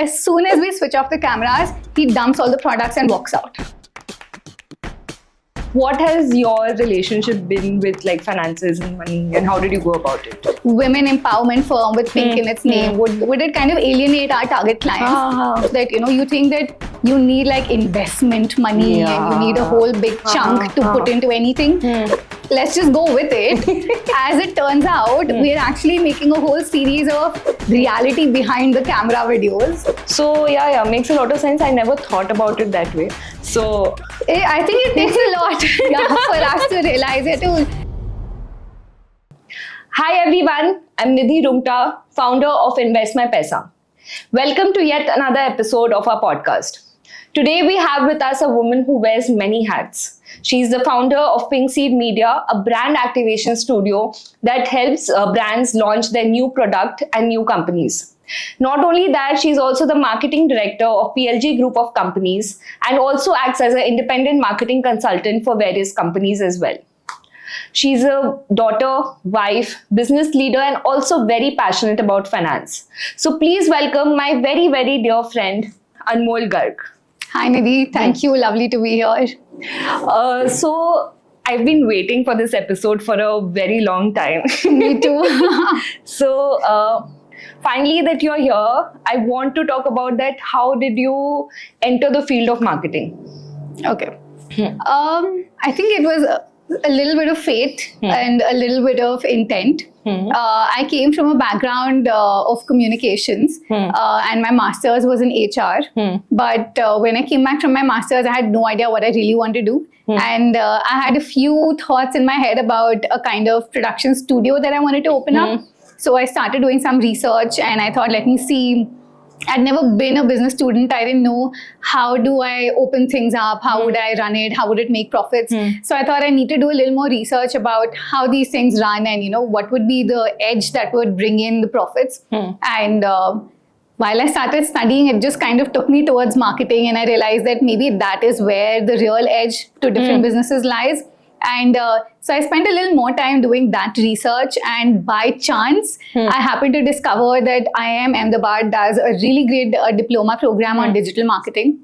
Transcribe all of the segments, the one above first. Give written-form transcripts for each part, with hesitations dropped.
As soon as we switch off the cameras, he dumps all the products and walks out. What has your relationship been with like finances and money, and how did you go about it? Women empowerment firm with pink in its name. Would it kind of alienate our target clients? That you think that you need like investment money and you need a whole big chunk to put into anything. Let's just go with it. As it turns out, we're actually making a whole series of reality behind the camera videos. So yeah, makes a lot of sense. I never thought about it that way. So I think it takes a lot for us to realize it too. Hi everyone, I'm Nidhi Rungta, founder of Invest My Paisa. Welcome to yet another episode of our podcast. Today we have with us a woman who wears many hats. She's the founder of Pink Seed Media, a brand activation studio that helps brands launch their new product and new companies. Not only that, she's also the marketing director of PLG Group of Companies and also acts as an independent marketing consultant for various companies as well. She's a daughter, wife, business leader, and also very passionate about finance. So please welcome my very, very dear friend, Anmol Garg. Hi Nidhi, thank you. Lovely to be here. So I've been waiting for this episode for a very long time. Me too. So finally that you're here, I want to talk about that. How did you enter the field of marketing? Okay. I think it was a little bit of fate and a little bit of intent. I came from a background of communications and my master's was in HR. But when I came back from my master's, I had no idea what I really wanted to do. And I had a few thoughts in my head about a kind of production studio that I wanted to open up. So I started doing some research and I thought, let me see. I'd never been a business student. I didn't know how do I open things up, how would I run it, how would it make profits. So I thought I need to do a little more research about how these things run and what would be the edge that would bring in the profits. And while I started studying, it just kind of took me towards marketing, and I realized that maybe that is where the real edge to different businesses lies. And so I spent a little more time doing that research, and by chance, I happened to discover that IIM Ahmedabad does a really great diploma program on digital marketing.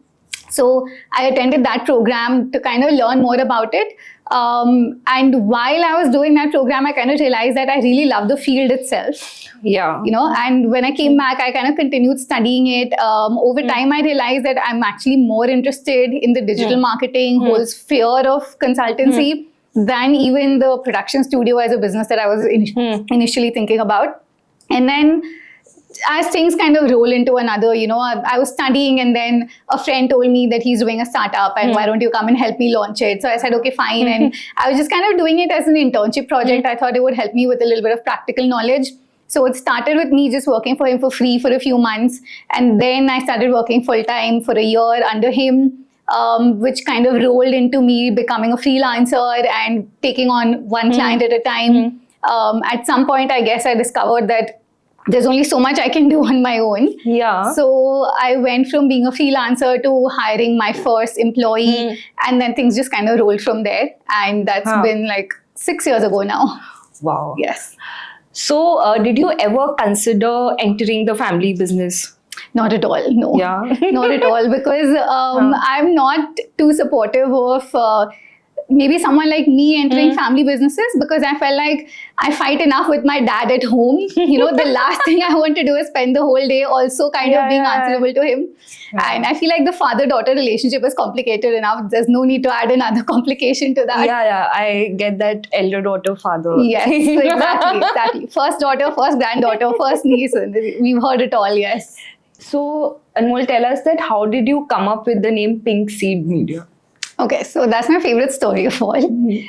So I attended that program to kind of learn more about it. And while I was doing that program, I kind of realized that I really love the field itself. And when I came back, I kind of continued studying it. Over time, I realized that I'm actually more interested in the digital marketing, whole sphere of consultancy than even the production studio as a business that I was initially thinking about. And then as things kind of roll into another, I was studying and then a friend told me that he's doing a startup and why don't you come and help me launch it? So I said, okay, fine. And I was just kind of doing it as an internship project. I thought it would help me with a little bit of practical knowledge. So it started with me just working for him for free for a few months. And then I started working full-time for a year under him, which kind of rolled into me becoming a freelancer and taking on one client at a time. At some point, I guess I discovered that there's only so much I can do on my own. So I went from being a freelancer to hiring my first employee, and then things just kind of rolled from there. And that's been like 6 years ago now. Wow. Yes. So did you ever consider entering the family business? Not at all, no. Not at all, because I'm not too supportive of maybe someone like me entering family businesses, because I felt like I fight enough with my dad at home. The last thing I want to do is spend the whole day also kind of being answerable to him. And I feel like the father-daughter relationship is complicated enough. There's no need to add another complication to that. I get that elder daughter, father. Yes, exactly. First daughter, first granddaughter, first niece. We've heard it all, yes. So, Anmol, tell us that how did you come up with the name Pink Seed Media? Okay, so that's my favorite story of all.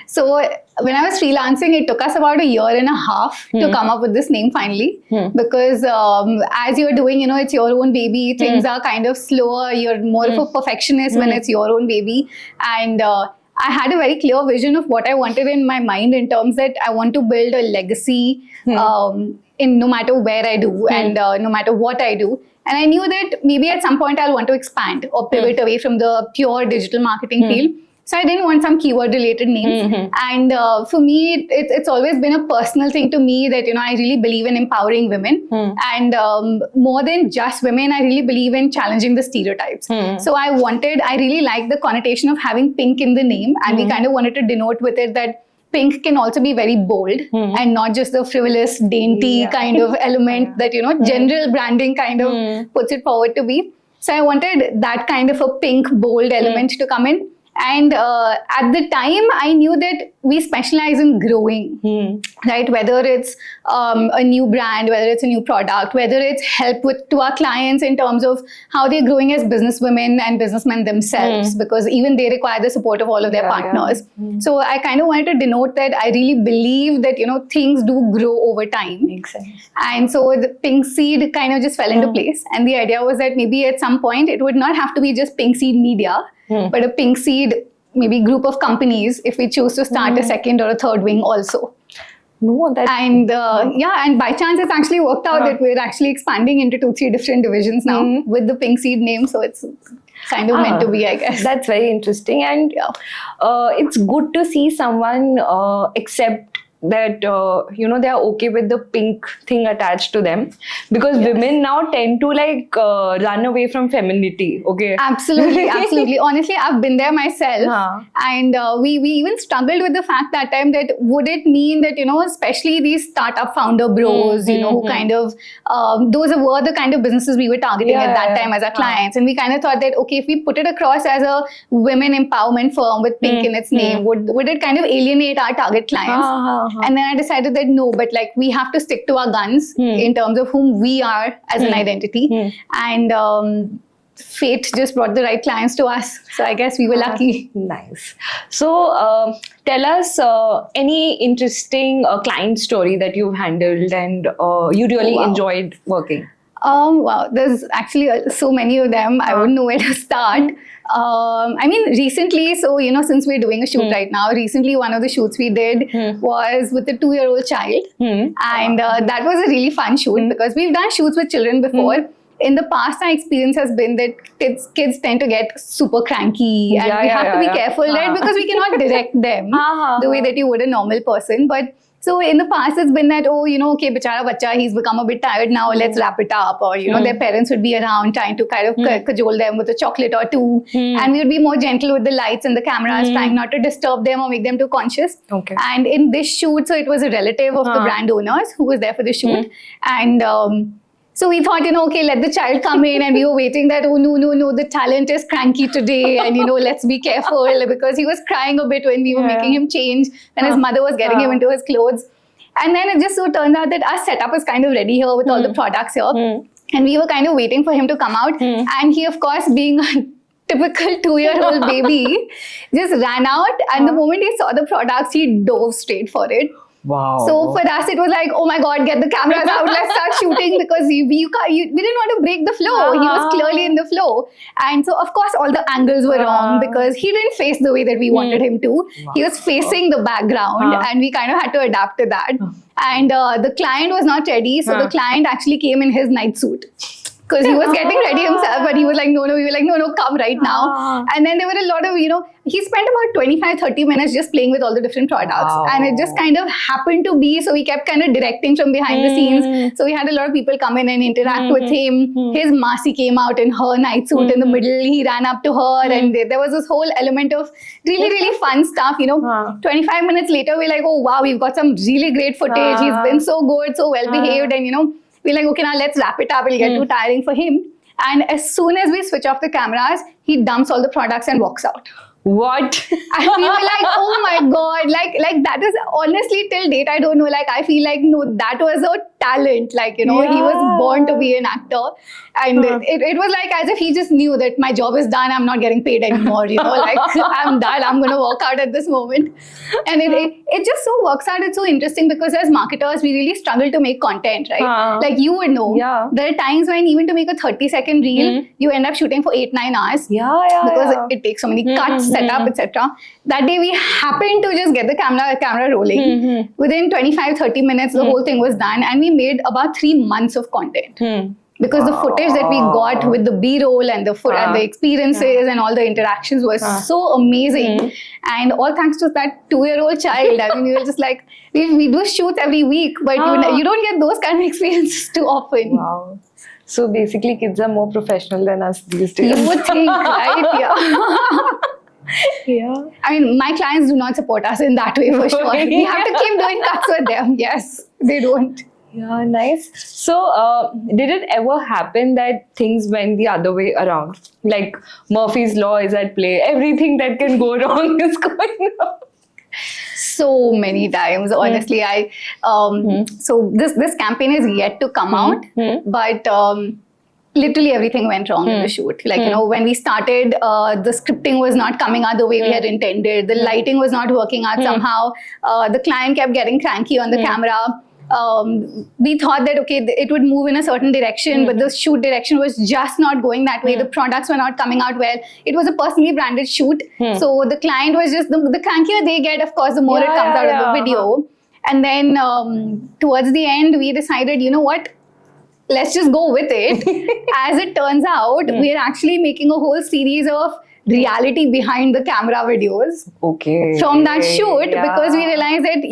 So when I was freelancing, it took us about a year and a half to come up with this name finally. Because as you're doing, it's your own baby, things are kind of slower. You're more of a perfectionist when it's your own baby. And I had a very clear vision of what I wanted in my mind in terms that I want to build a legacy in no matter where I do and no matter what I do. And I knew that maybe at some point I'll want to expand or pivot away from the pure digital marketing field. So I didn't want some keyword related names. And for me, it's always been a personal thing to me that, I really believe in empowering women. And more than just women, I really believe in challenging the stereotypes. So I really like the connotation of having pink in the name. And we kind of wanted to denote with it that pink can also be very bold and not just the frivolous, dainty kind of element that, general branding kind of puts it forward to be. So I wanted that kind of a pink, bold element to come in. And at the time, I knew that we specialize in growing, right? Whether it's a new brand, whether it's a new product, whether it's help to our clients in terms of how they're growing as businesswomen and businessmen themselves, because even they require the support of all of their partners. So I kind of wanted to denote that I really believe that, things do grow over time. Makes sense. And so the pink seed kind of just fell into place. And the idea was that maybe at some point, it would not have to be just pink seed media, but a pink seed maybe group of companies if we choose to start a second or a third wing also. And by chance it's actually worked out that we're actually expanding into 2-3 different divisions now with the pink seed name. So it's kind of meant to be, I guess. That's very interesting. And it's good to see someone accept that they are okay with the pink thing attached to them, because women now tend to run away from femininity. Okay, absolutely. Honestly, I've been there myself, and we even struggled with the fact that time that would it mean that especially these startup founder bros, who kind of those were the kind of businesses we were targeting at that time as our clients, and we kind of thought that okay, if we put it across as a women empowerment firm with pink in its name, would it kind of alienate our target clients? And then I decided that no, but we have to stick to our guns in terms of whom we are as an identity. And fate just brought the right clients to us. So I guess we were lucky. Nice. So tell us any interesting client story that you've handled and you really enjoyed working. Wow, there's actually so many of them. I wouldn't know where to start. Recently, so, since we're doing a shoot right now, recently one of the shoots we did was with a 2-year-old child. And that was a really fun shoot because we've done shoots with children before. In the past, our experience has been that kids tend to get super cranky and we have to be careful, right? Because we cannot direct them the way that you would a normal person. But so in the past, it's been that, okay, bachara bacha, he's become a bit tired now, let's wrap it up. Or, their parents would be around trying to kind of cajole them with a chocolate or two. And we would be more gentle with the lights and the cameras, trying not to disturb them or make them too conscious. Okay. And in this shoot, so it was a relative of the brand owners who was there for the shoot. And so we thought, okay, let the child come in, and we were waiting that, oh, no, the talent is cranky today, and, let's be careful, because he was crying a bit when we were making him change, and his mother was getting him into his clothes. And then it just so turned out that our setup was kind of ready here with all the products here, and we were kind of waiting for him to come out, and he, of course, being a typical 2-year-old baby, just ran out, and the moment he saw the products, he dove straight for it. Wow. So for us, it was like, oh my God, get the cameras out, let's start shooting, because we didn't want to break the flow. He was clearly in the flow. And so, of course, all the angles were wrong because he didn't face the way that we wanted him to. He was facing the background and we kind of had to adapt to that. And the client was not ready. So the client actually came in his night suit. Because he was getting ready himself, but he was like, no. We were like, no, come right now. And then there were a lot of, he spent about 25-30 minutes just playing with all the different products. And it just kind of happened to be, so we kept kind of directing from behind the scenes. So we had a lot of people come in and interact with him. His Masi came out in her night suit in the middle. He ran up to her and there was this whole element of really, really fun stuff. 25 minutes later, we're like, oh, wow, we've got some really great footage. He's been so good, so well behaved. And, we're like, okay, now let's wrap it up. It'll get too tiring for him. And as soon as we switch off the cameras, he dumps all the products and walks out. What? And we were like, oh my God, like that is honestly till date, I don't know, I feel like, no, that was a talent, he was born to be an actor. And it was like as if he just knew that my job is done, I'm not getting paid anymore, I'm done, I'm going to walk out at this moment. And it just so works out, it's so interesting because as marketers, we really struggle to make content, right? Like you would know, there are times when even to make a 30-second reel, you end up shooting for 8-9 hours. Because it takes so many cuts, setup, etc. That day we happened to just get the camera rolling. Within 25-30 minutes, the whole thing was done, and we made about 3 months of content. because the footage that we got with the B-roll and the experiences and all the interactions was so amazing. And all thanks to that 2-year-old child. I mean, we were just like, we do shoots every week, but you don't get those kind of experiences too often. Wow. So basically, kids are more professional than us these days. You would think, right? Yeah. Yeah. I mean, my clients do not support us in that way for sure. We have to keep doing cuts with them. Yes, they don't. Yeah, nice. So, did it ever happen that things went the other way around? Like Murphy's Law is at play. Everything that can go wrong is going wrong. So many times, honestly. So this campaign is yet to come out, but literally everything went wrong in the shoot. Like, when we started, the scripting was not coming out the way we had intended. The lighting was not working out somehow. The client kept getting cranky on the camera. We thought that, okay, it would move in a certain direction, but the shoot direction was just not going that way. The products were not coming out well. It was a personally branded shoot. So the client was just, the crankier they get, of course, the more it comes out of the video. And then towards the end, we decided, you know what? Let's just go with it. As it turns out, we are actually making a whole series of reality behind the camera videos from that shoot, because we realized that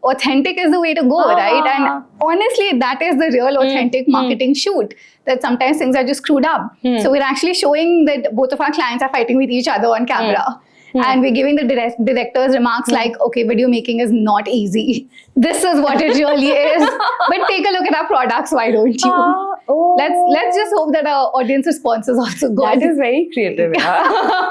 authentic is the way to go, right? And honestly, that is the real authentic marketing shoot, that sometimes things are just screwed up. So we're actually showing that both of our clients are fighting with each other on camera. And we're giving the director's remarks like, okay, video making is not easy. This is what it really is. But take a look at our products, why don't you? Let's just hope that our audience response is also good. That is very creative. Yeah.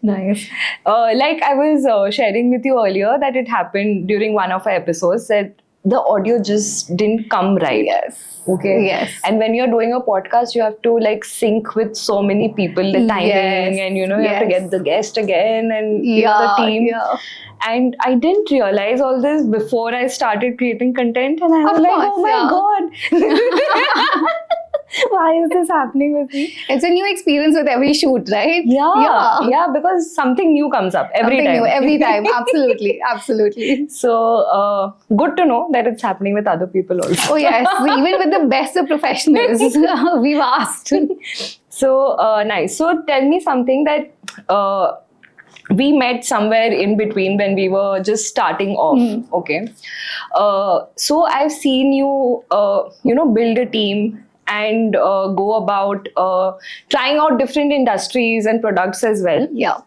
Nice. Like I was sharing with you earlier that it happened during one of our episodes that the audio just didn't come right. Yes. Okay. Yes. And when you're doing a podcast, you have to like sync with so many people, the timing, and you have to get the guest again and the team. Yeah. And I didn't realize all this before I started creating content, and I was oh my God. Why is this happening with me? It's a new experience with every shoot, right? Yeah, because something new comes up every time. Absolutely. So, good to know that it's happening with other people also. Oh yes, even with the best of professionals, we've asked. So, nice. So, tell me something that we met somewhere in between when we were just starting off. Okay. So, I've seen you, build a team and go about trying out different industries and products as well. Yeah.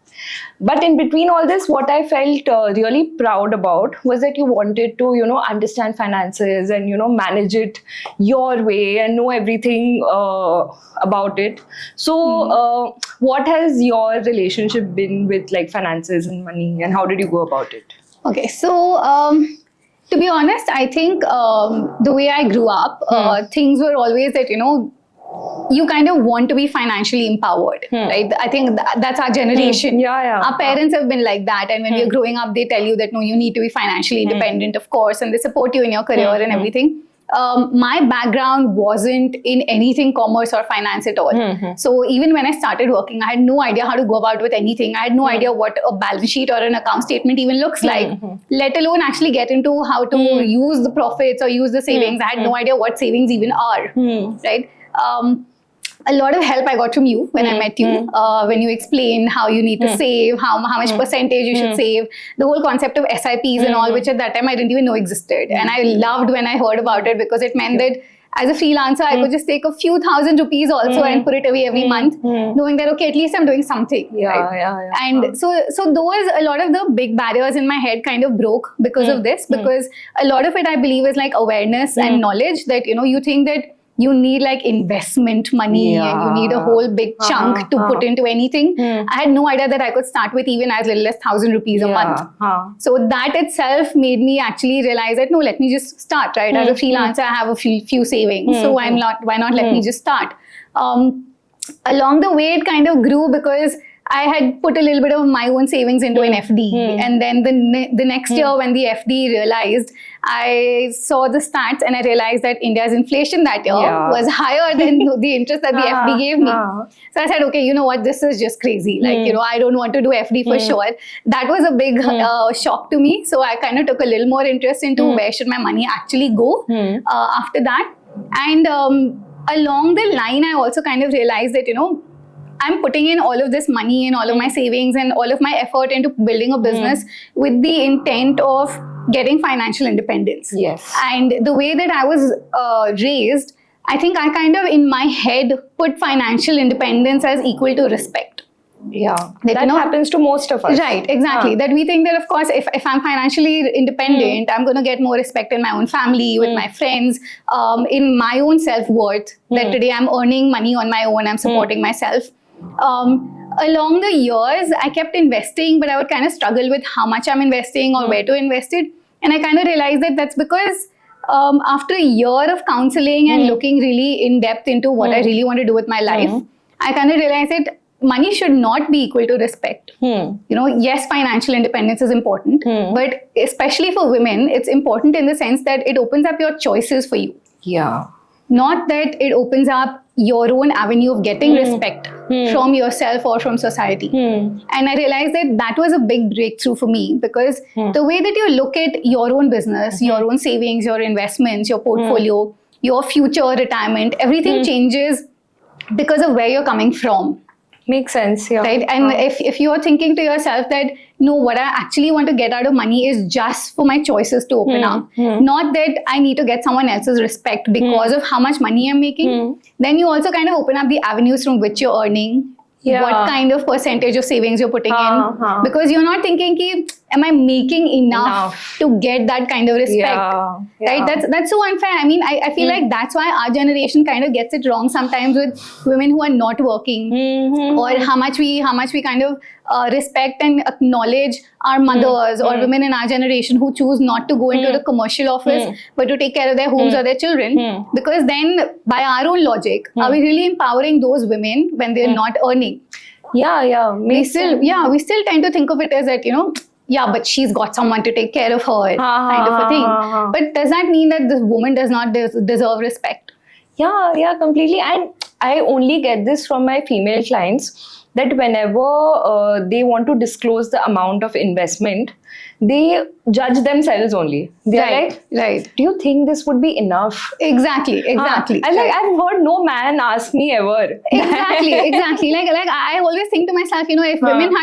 But in between all this, what I felt really proud about was that you wanted to, understand finances and, manage it your way and know everything about it. So what has your relationship been with like finances and money, and how did you go about it? Okay, so to be honest, I think the way I grew up, things were always that, you kind of want to be financially empowered, right? I think that's our generation. Our parents have been like that. And when you're growing up, they tell you that, no, you need to be financially independent, of course, and they support you in your career and everything. My background wasn't in anything commerce or finance at all. So even when I started working, I had no idea how to go about with anything. I had no idea what a balance sheet or an account statement even looks like, let alone actually get into how to use the profits or use the savings. I had no idea what savings even are, right? A lot of help I got from you when I met you, when you explained how you need to save, how much percentage you should save, the whole concept of SIPs and all, which at that time I didn't even know existed. And I loved when I heard about it, because it meant that as a freelancer, I could just take a few thousand rupees also and put it away every month, knowing that, okay, at least I'm doing something. Right? And so those, a lot of the big barriers in my head kind of broke because of this, because a lot of it, I believe, is like awareness and knowledge that, you think that you need like investment money and you need a whole big chunk to put into anything. I had no idea that I could start with even as little as 1,000 rupees a month. So that itself made me actually realize that, no, let me just start, right? As a freelancer, I have a few savings. So why not let me just start? Along the way, it kind of grew because I had put a little bit of my own savings into an FD. And then the next year when the FD realized, I saw the stats and I realized that India's inflation that year was higher than the interest that the FD gave me. So I said, okay, you know what, this is just crazy. Like, I don't want to do FD for sure. That was a big shock to me. So I kind of took a little more interest into where should my money actually go after that. And along the line, I also kind of realized that, I'm putting in all of this money and all of my savings and all of my effort into building a business with the intent of getting financial independence. Yes. And the way that I was raised, I think I kind of in my head put financial independence as equal to respect. Yeah, that happens to most of us. Right, exactly. That we think that, of course, if I'm financially independent, I'm going to get more respect in my own family, with my friends, in my own self-worth, that today I'm earning money on my own, I'm supporting myself. Along the years, I kept investing, but I would kind of struggle with how much I'm investing or where to invest it. And I kind of realized that that's because after a year of counseling and looking really in depth into what I really want to do with my life, I kind of realized that money should not be equal to respect. Yes, financial independence is important, but especially for women, it's important in the sense that it opens up your choices for you. Yeah. Not that it opens up your own avenue of getting respect from yourself or from society. And I realized that that was a big breakthrough for me, because the way that you look at your own business, your own savings, your investments, your portfolio, your future retirement, everything changes because of where you're coming from. Makes sense, yeah. Right? And if you're thinking to yourself that, no, what I actually want to get out of money is just for my choices to open up, not that I need to get someone else's respect because of how much money I'm making, then you also kind of open up the avenues from which you're earning, what kind of percentage of savings you're putting in, because you're not thinking ki, am I making enough to get that kind of respect? Right? That's so unfair. I mean, I feel like that's why our generation kind of gets it wrong sometimes with women who are not working, or how much we kind of respect and acknowledge our mothers or women in our generation who choose not to go into the commercial office but to take care of their homes or their children, because then by our own logic, are we really empowering those women when they're not earning? We still tend to think of it as that, but she's got someone to take care of her, kind of a thing. But does that mean that this woman does not deserve respect? Yeah, completely. And I only get this from my female clients, that whenever they want to disclose the amount of investment, they judge themselves only. They're right. Do you think this would be enough? Exactly. And I've heard no man ask me ever. Exactly. Like I always think to myself, if women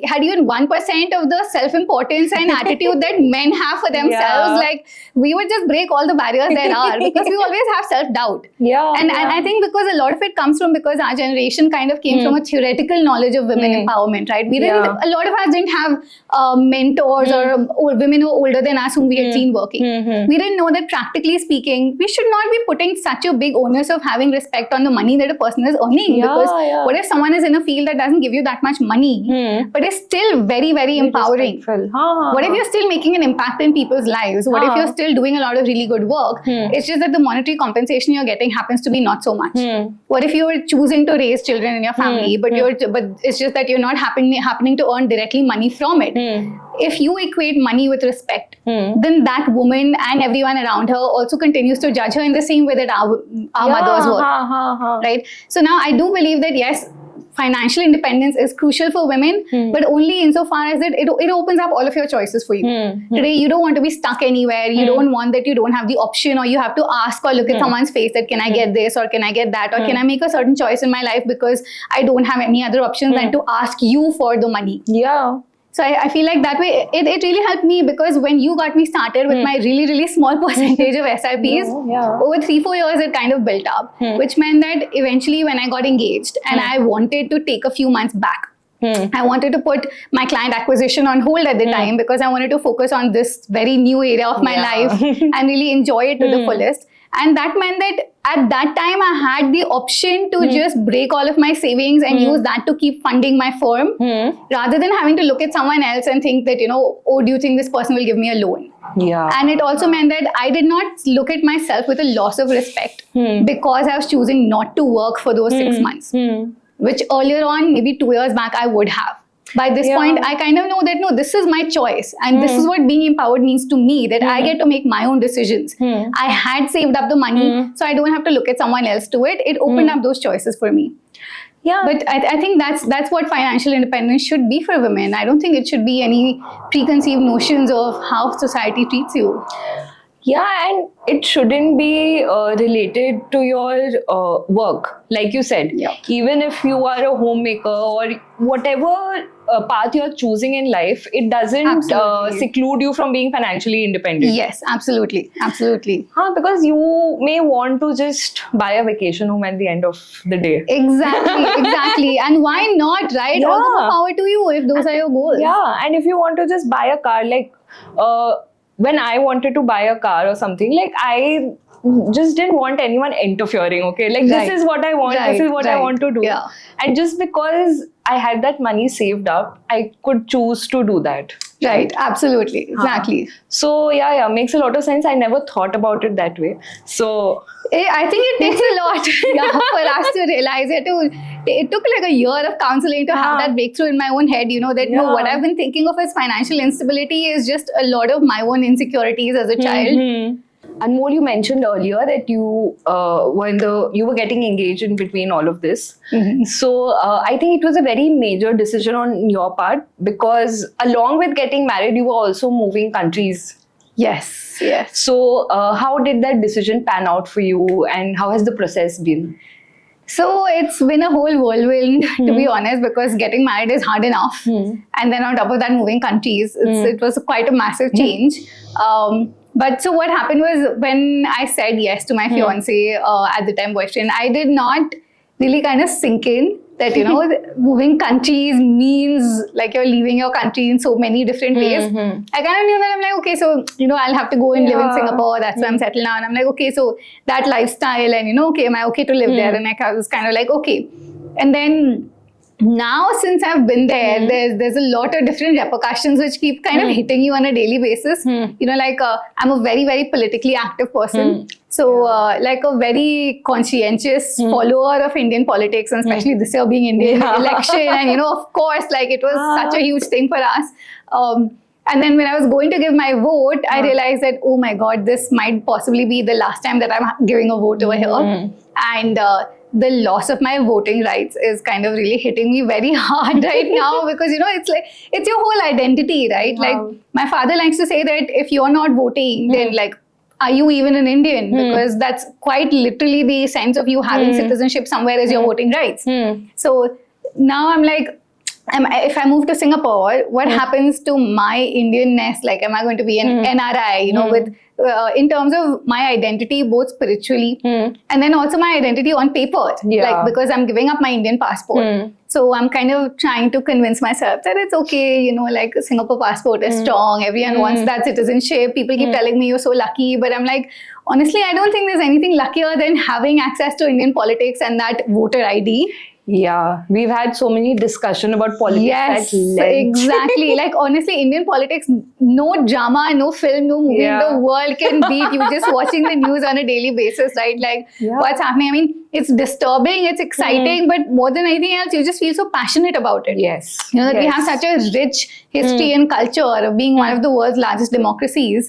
had even 1% of the self-importance and attitude that men have for themselves, like we would just break all the barriers there are, because we always have self-doubt. And I think because a lot of it comes from because our generation kind of came from a theoretical knowledge of women empowerment, right? We didn't. A lot of us didn't have mentors or women who were older than us whom we had seen working. We didn't know that practically speaking, we should not be putting such a big onus of having respect on the money that a person is earning. Because what if someone is in a field that doesn't give you that much money, but is still very, very empowering? What if you're still making an impact in people's lives? What if you're still doing a lot of really good work? It's just that the monetary compensation you're getting happens to be not so much. What if you're choosing to raise children in your family, but it's just that you're not happening to earn directly money from it? If you equate money with respect, then that woman and everyone around her also continues to judge her in the same way that our mothers were. Right? So now I do believe that yes, financial independence is crucial for women, but only insofar as it opens up all of your choices for you. Today, you don't want to be stuck anywhere. You don't want that you don't have the option, or you have to ask or look at someone's face that can I get this or can I get that, or can I make a certain choice in my life because I don't have any other options than to ask you for the money. So I feel like that way, it really helped me, because when you got me started with my really, really small percentage of SIPs, over 3-4 years it kind of built up, which meant that eventually when I got engaged and I wanted to take a few months back, I wanted to put my client acquisition on hold at the time, because I wanted to focus on this very new area of my life and really enjoy it to the fullest. And that meant that at that time, I had the option to just break all of my savings and use that to keep funding my firm, rather than having to look at someone else and think that, oh, do you think this person will give me a loan? And it also meant that I did not look at myself with a loss of respect because I was choosing not to work for those 6 months, which earlier on, maybe 2 years back, I would have. By this point, I kind of know that, no, this is my choice. And this is what being empowered means to me, that I get to make my own decisions. I had saved up the money, so I don't have to look at someone else to it. It opened up those choices for me. But I think that's what financial independence should be for women. I don't think it should be any preconceived notions of how society treats you. Yeah, and it shouldn't be related to your work, like you said. Yeah. Even if you are a homemaker or whatever path you're choosing in life, it doesn't Absolutely. seclude you from being financially independent. Yes, absolutely. Absolutely. Because you may want to just buy a vacation home at the end of the day. Exactly. And why not, right? All the more power to you if those are your goals. Yeah, and if you want to just buy a car, like when I wanted to buy a car or something, like I just didn't want anyone interfering, okay? Like Right. this is what I want, this is what I Right. want to do. Yeah. And just because I had that money saved up, I could choose to do that. Right. Absolutely. Exactly. So yeah, makes a lot of sense. I never thought about it that way. So I think it takes a lot for us to realize it. It took like a year of counseling to have that breakthrough in my own head, that no, what I've been thinking of as financial instability is just a lot of my own insecurities as a child. Anmol, you mentioned earlier that you were getting engaged in between all of this. So I think it was a very major decision on your part, because along with getting married, you were also moving countries. Yes. So how did that decision pan out for you, and how has the process been? So it's been a whole whirlwind, to be honest, because getting married is hard enough. And then on top of that, moving countries, it was quite a massive change. But so what happened was, when I said yes to my fiance, at the time boyfriend, I did not really kind of sink in that, moving countries means like you're leaving your country in so many different ways. I kind of knew that. I'm like, okay, so, I'll have to go and live in Singapore. That's where I'm settled now. And I'm like, okay, so that lifestyle and, okay, am I okay to live there? And I was kind of like, okay. And then now, since I've been there, there's a lot of different repercussions which keep kind of hitting you on a daily basis. Like I'm a very, very politically active person. So like a very conscientious follower of Indian politics, and especially this year being Indian election. And, of course, like it was such a huge thing for us. And then when I was going to give my vote, I realized that, oh my God, this might possibly be the last time that I'm giving a vote over here. And the loss of my voting rights is kind of really hitting me very hard right now, because, it's like, it's your whole identity, right? Like my father likes to say that if you're not voting, then like, are you even an Indian? Because that's quite literally the sense of you having citizenship somewhere as your voting rights. So now I'm like, if I move to Singapore, what happens to my Indianness? Like, am I going to be an NRI, with in terms of my identity, both spiritually and then also my identity on paper, like because I'm giving up my Indian passport. So I'm kind of trying to convince myself that it's okay, like Singapore passport is strong. Everyone wants that citizenship. People keep telling me you're so lucky, but I'm like, honestly, I don't think there's anything luckier than having access to Indian politics and that voter ID. Yeah, we've had so many discussions about politics. Yes, exactly. Like, honestly, Indian politics, no drama, no film, no movie in the world can beat you just watching the news on a daily basis, right? Like, what's happening? I mean, it's disturbing, it's exciting, but more than anything else, you just feel so passionate about it. Yes. That we have such a rich history and culture of being one of the world's largest democracies.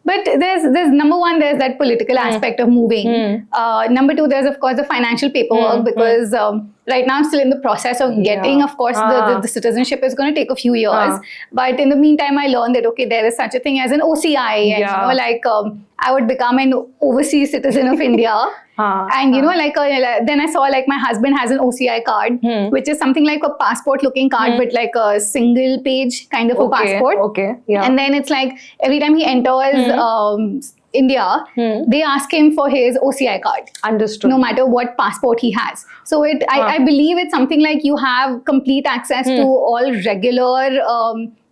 But there's number one, there's that political aspect of moving. Number two, there's of course the financial paperwork, because right now I'm still in the process of getting, of course, the citizenship is going to take a few years. But in the meantime, I learned that, okay, there is such a thing as an OCI, and I would become an overseas citizen of India. And then I saw like my husband has an OCI card, which is something like a passport looking card, but like a single page kind of a passport. And then it's like every time he enters India, they ask him for his OCI card. Understood. No matter what passport he has. So I believe it's something like you have complete access to all regular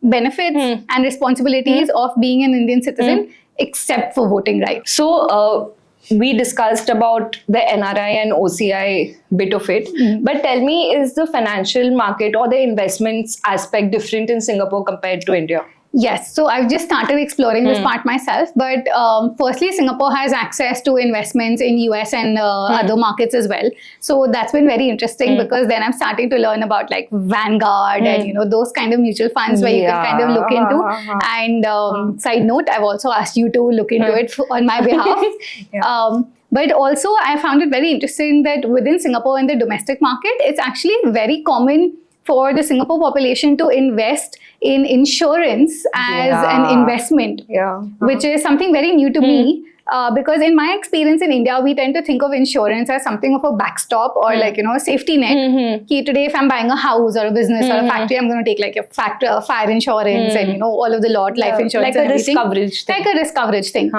benefits and responsibilities of being an Indian citizen, except for voting rights. So we discussed about the NRI and OCI bit of it, but tell me, is the financial market or the investments aspect different in Singapore compared to India? Yes, so I've just started exploring this part myself, but firstly, Singapore has access to investments in US and other markets as well. So that's been very interesting, because then I'm starting to learn about like Vanguard and those kind of mutual funds where you can kind of look into. And side note, I've also asked you to look into it on my behalf. But also, I found it very interesting that within Singapore in the domestic market, it's actually very common for the Singapore population to invest in insurance as an investment, which is something very new to me. Because in my experience in India, we tend to think of insurance as something of a backstop or like, a safety net. Ki today, if I'm buying a house or a business or a factory, I'm going to take like a fire insurance and, all of the lot, life insurance like and a risk coverage thing. Like a risk coverage thing.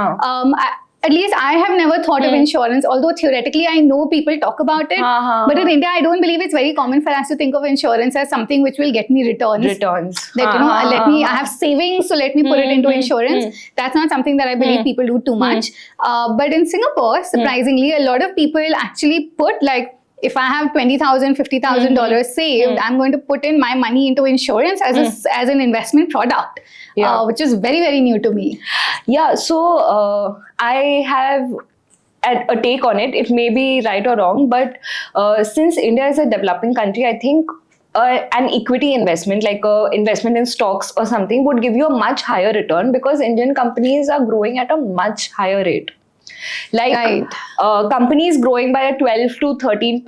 At least I have never thought of insurance, although theoretically I know people talk about it. But in India, I don't believe it's very common for us to think of insurance as something which will get me returns. That, I have savings, so let me put it into insurance. That's not something that I believe people do too much. But in Singapore, surprisingly, a lot of people actually put like, if I have $20,000, $50,000 saved, I'm going to put in my money into insurance as an investment product, which is very, very new to me. Yeah, so I have a take on it. It may be right or wrong, but since India is a developing country, I think an equity investment, like investment in stocks or something, would give you a much higher return because Indian companies are growing at a much higher rate. Like companies growing by a 12 to 13%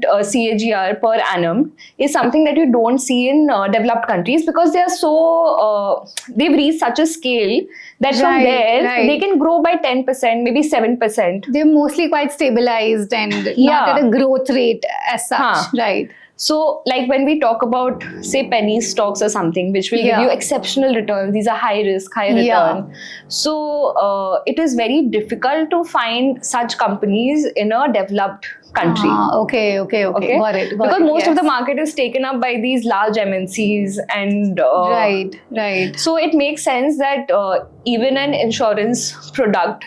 CAGR per annum is something that you don't see in developed countries because they are so they've reached such a scale that from there they can grow by 10%, maybe 7%. They're mostly quite stabilized and not at a growth rate as such, right? So, like when we talk about, say, penny stocks or something, which will give you exceptional returns, these are high risk, high return. So, it is very difficult to find such companies in a developed country. Okay. Got it. Because most of the market is taken up by these large MNCs and right. So it makes sense that even an insurance product,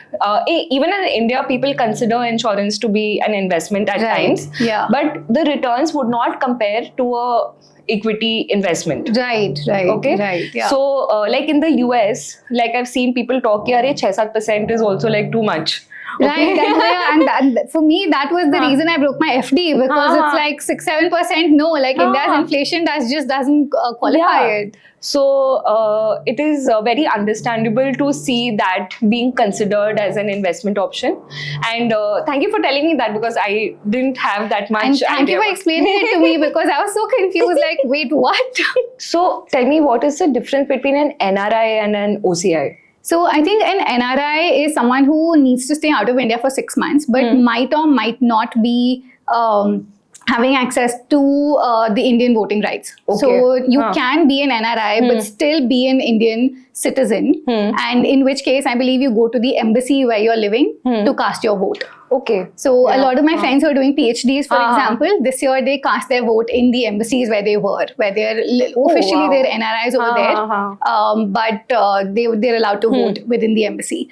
even in India, people consider insurance to be an investment at times. But the returns would not compare to a equity investment. Right. So like in the US, like I've seen people talk, 6-7% is also like too much. Right, and for me, that was the reason I broke my FD because it's like 6-7%. No, like India's inflation just doesn't qualify it. So it is very understandable to see that being considered as an investment option. And thank you for telling me that because I didn't have that much idea. Thank you for explaining it to me because I was so confused. Like, wait, what? So tell me, what is the difference between an NRI and an OCI? So I think an NRI is someone who needs to stay out of India for 6 months, but might or might not be having access to the Indian voting rights. So you can be an NRI, but still be an Indian citizen. And in which case, I believe you go to the embassy where you're living to cast your vote. So a lot of my friends who are doing PhDs, for example, this year they cast their vote in the embassies where they were, where they're officially they're NRIs over there, but they're allowed to vote within the embassy.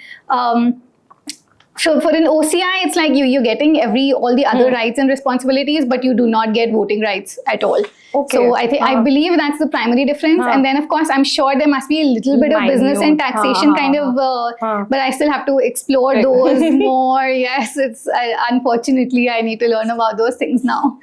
So for an OCI, it's like you're getting all the other rights and responsibilities, but you do not get voting rights at all. So I believe that's the primary difference. And then of course, I'm sure there must be a little bit of business and taxation kind of, but I still have to explore those more. Yes, it's unfortunately, I need to learn about those things now.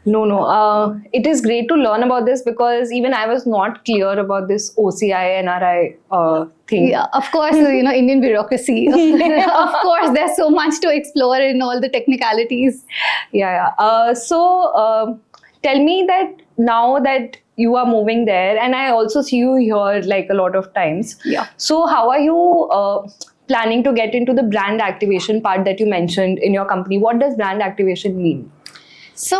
No. It is great to learn about this because even I was not clear about this OCI, NRI thing. Yeah, of course, Indian bureaucracy. Of course, there's so much to explore in all the technicalities. So tell me that now that you are moving there, and I also see you here like a lot of times. So how are you planning to get into the brand activation part that you mentioned in your company? What does brand activation mean? So,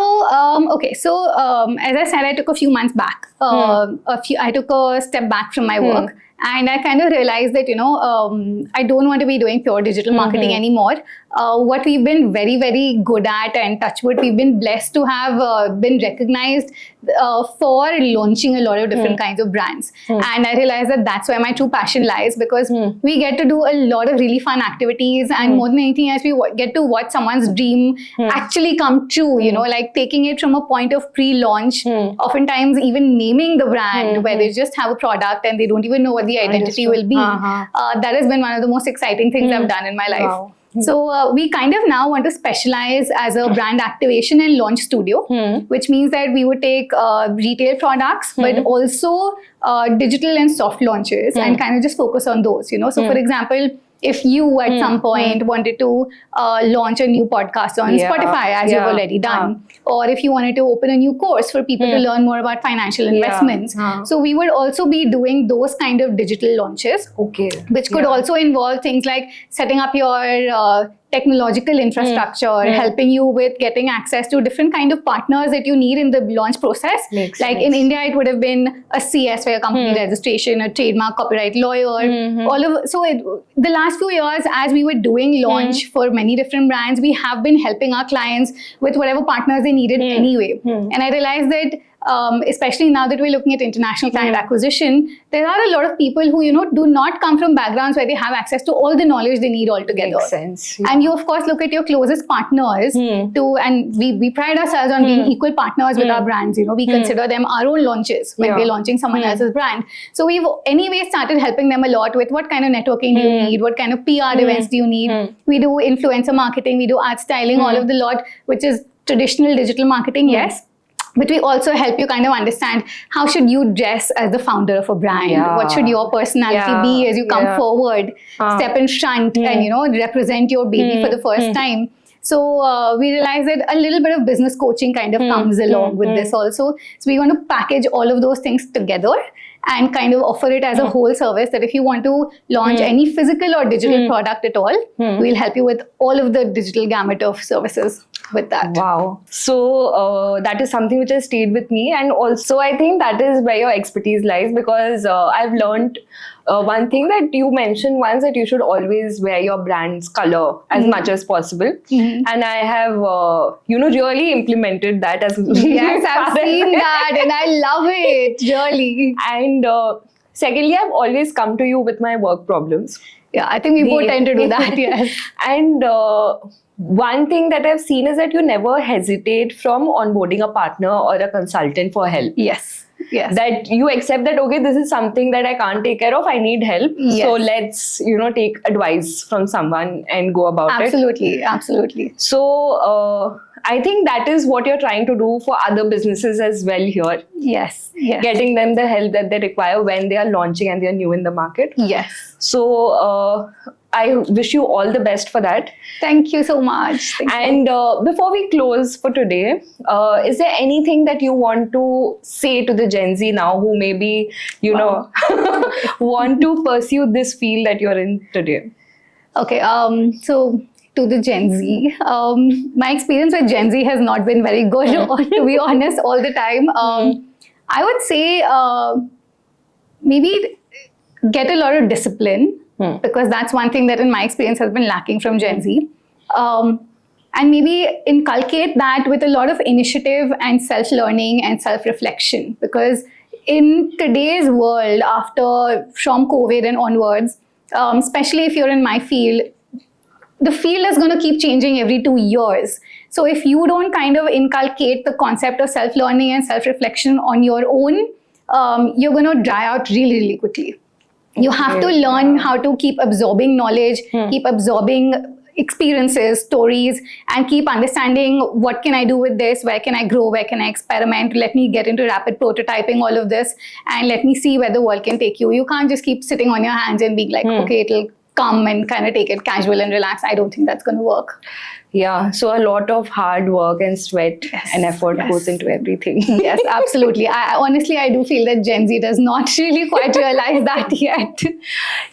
as I said, I took a few months back. I took a step back from my work. And I kind of realized that, I don't want to be doing pure digital marketing anymore. What we've been very, very good at, and touch wood, we've been blessed to have been recognized for launching a lot of different kinds of brands. And I realized that that's where my true passion lies because we get to do a lot of really fun activities. And more than anything else, we get to watch someone's dream actually come true, like taking it from a point of pre-launch, oftentimes even naming the brand where they just have a product and they don't even know what the identity will be. That has been one of the most exciting things I've done in my life. So we kind of now want to specialize as a brand activation and launch studio, which means that we would take retail products, but also digital and soft launches and kind of just focus on those, So for example, if you at some point wanted to launch a new podcast on Spotify, as you've already done, or if you wanted to open a new course for people to learn more about financial investments. So we would also be doing those kind of digital launches, which could also involve things like setting up your technological infrastructure, helping you with getting access to different kind of partners that you need in the launch process. In India, it would have been a CS for your company registration, a trademark copyright lawyer, the last few years, as we were doing launch for many different brands, we have been helping our clients with whatever partners they needed anyway. And I realized that especially now that we're looking at international client acquisition, there are a lot of people who, do not come from backgrounds where they have access to all the knowledge they need altogether. Makes sense. And you, of course, look at your closest partners and we pride ourselves on being equal partners with our brands. We consider them our own launches when we're launching someone else's brand. So we've anyway started helping them a lot with what kind of networking do you need, what kind of PR events do you need. We do influencer marketing, we do art styling, all of the lot, which is traditional digital marketing, yes. But we also help you kind of understand how should you dress as the founder of a brand? What should your personality be as you come forward, step in front and, represent your baby for the first time. So we realized that a little bit of business coaching kind of comes along with this also. So we want to package all of those things together and kind of offer it as a whole service that if you want to launch any physical or digital product at all, we'll help you with all of the digital gamut of services with that. Wow. So that is something which has stayed with me, and also I think that is where your expertise lies, because I've learned one thing that you mentioned once, that you should always wear your brand's color as much as possible. And I have, really implemented that as yes, I've seen that and I love it, really. And secondly, I've always come to you with my work problems. Yeah, I think we both tend to do that, yes. And one thing that I've seen is that you never hesitate from onboarding a partner or a consultant for help. Yes. That you accept that, okay, this is something that I can't take care of, I need help. So let's, take advice from someone and go about it. Absolutely. So I think that is what you're trying to do for other businesses as well here. Yes. Getting them the help that they require when they are launching and they are new in the market. Yes. So I wish you all the best for that. Thank you so much. And before we close for today, is there anything that you want to say to the Gen Z now who maybe, want to pursue this field that you're in today? Okay. So to the Gen Z, my experience with Gen Z has not been very good, to be honest, all the time. I would say maybe get a lot of discipline. Because that's one thing that in my experience has been lacking from Gen Z. And maybe inculcate that with a lot of initiative and self-learning and self-reflection. Because in today's world, from COVID and onwards, especially if you're in my field, the field is going to keep changing every 2 years. So if you don't kind of inculcate the concept of self-learning and self-reflection on your own, you're going to dry out really, really quickly. You have to learn how to keep absorbing knowledge, keep absorbing experiences, stories, and keep understanding what can I do with this, where can I grow, where can I experiment, let me get into rapid prototyping, all of this, and let me see where the world can take you. You can't just keep sitting on your hands and being like, okay, it'll come and kind of take it casual and relax. I don't think that's going to work. Yeah, so a lot of hard work and sweat and effort goes into everything. Yes, absolutely. Honestly, I do feel that Gen Z does not really quite realize that yet.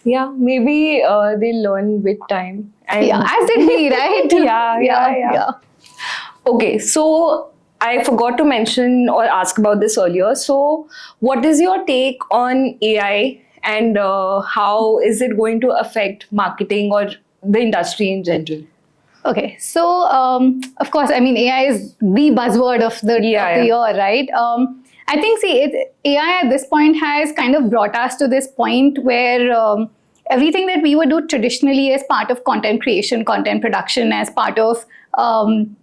Yeah, maybe they learn with time. And as did we, right? Yeah. Okay, so I forgot to mention or ask about this earlier. So what is your take on AI and how is it going to affect marketing or the industry in general? Okay, so of course, I mean, AI is the buzzword of the year, right? I think, AI at this point has kind of brought us to this point where everything that we would do traditionally as part of content creation, content production, as part of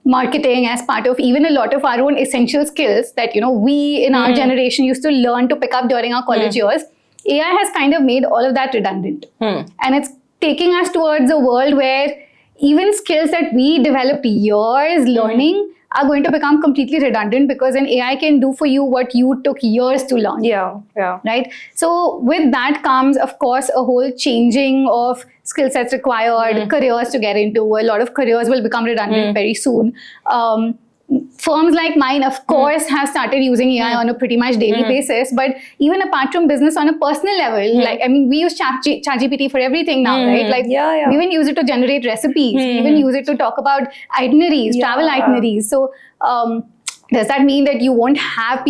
marketing, as part of even a lot of our own essential skills that, we in our generation used to learn to pick up during our college years, AI has kind of made all of that redundant. And it's taking us towards a world where even skills that we developed years learning are going to become completely redundant because an AI can do for you what you took years to learn. Yeah. Right? So with that comes, of course, a whole changing of skill sets required, careers to get into. A lot of careers will become redundant very soon. Firms like mine, of course, have started using AI on a pretty much daily basis. But even apart from business, on a personal level, like, I mean, we use ChatGPT for everything now, right? Like, we even use it to generate recipes. We even use it to talk about itineraries, travel itineraries. So, does that mean that you won't have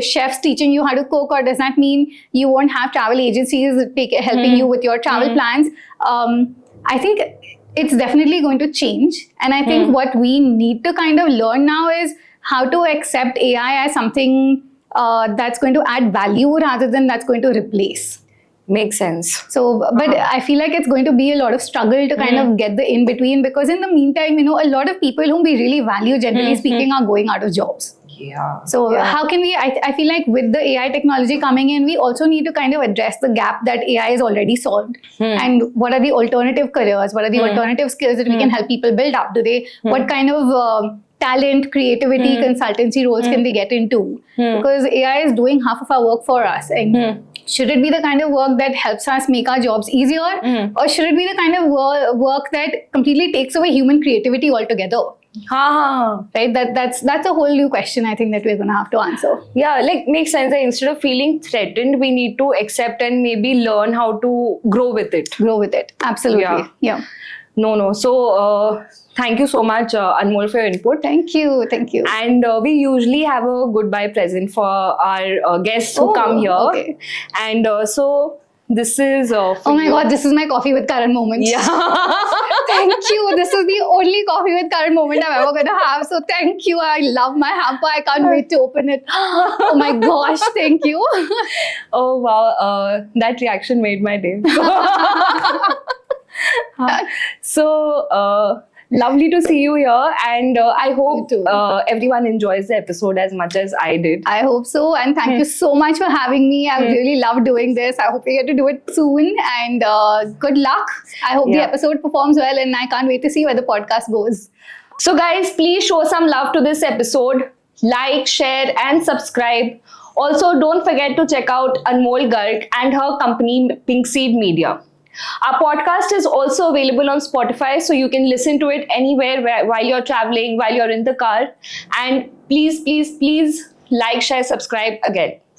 chefs teaching you how to cook, or does that mean you won't have travel agencies helping you with your travel plans? I think it's definitely going to change. And I think what we need to kind of learn now is how to accept AI as something that's going to add value rather than that's going to replace. Makes sense. So, but I feel like it's going to be a lot of struggle to kind of get the in-between, because in the meantime, a lot of people whom we really value, generally speaking, are going out of jobs. Yeah. So how can we, I feel like with the AI technology coming in, we also need to kind of address the gap that AI has already solved. And what are the alternative careers? What are the alternative skills that we can help people build up? What kind of talent, creativity, consultancy roles can they get into? Because AI is doing half of our work for us. And should it be the kind of work that helps us make our jobs easier? Or should it be the kind of work that completely takes away human creativity altogether? Right? That's a whole new question, I think, that we're going to have to answer. Yeah, like, makes sense that instead of feeling threatened, we need to accept and maybe learn how to grow with it. Absolutely. Yeah. No. So, thank you so much, Anmol, for your input. Thank you. And we usually have a goodbye present for our guests who come here. Okay. And so this is oh my God, this is my coffee with Karan moment. Yeah. Thank you. This is the only coffee with Karan moment I'm ever going to have. So thank you. I love my hamper. I can't wait to open it. Oh my gosh, thank you. Oh wow, that reaction made my day. So, lovely to see you here, and I hope everyone enjoys the episode as much as I did. I hope so, and thank you so much for having me. I really love doing this. I hope we get to do it soon, and good luck. I hope the episode performs well, and I can't wait to see where the podcast goes. So guys, please show some love to this episode. Like, share and subscribe. Also, don't forget to check out Anmol Garg and her company Pink Seed Media. Our podcast is also available on Spotify, so you can listen to it anywhere while you're traveling, while you're in the car. And please like, share, subscribe again.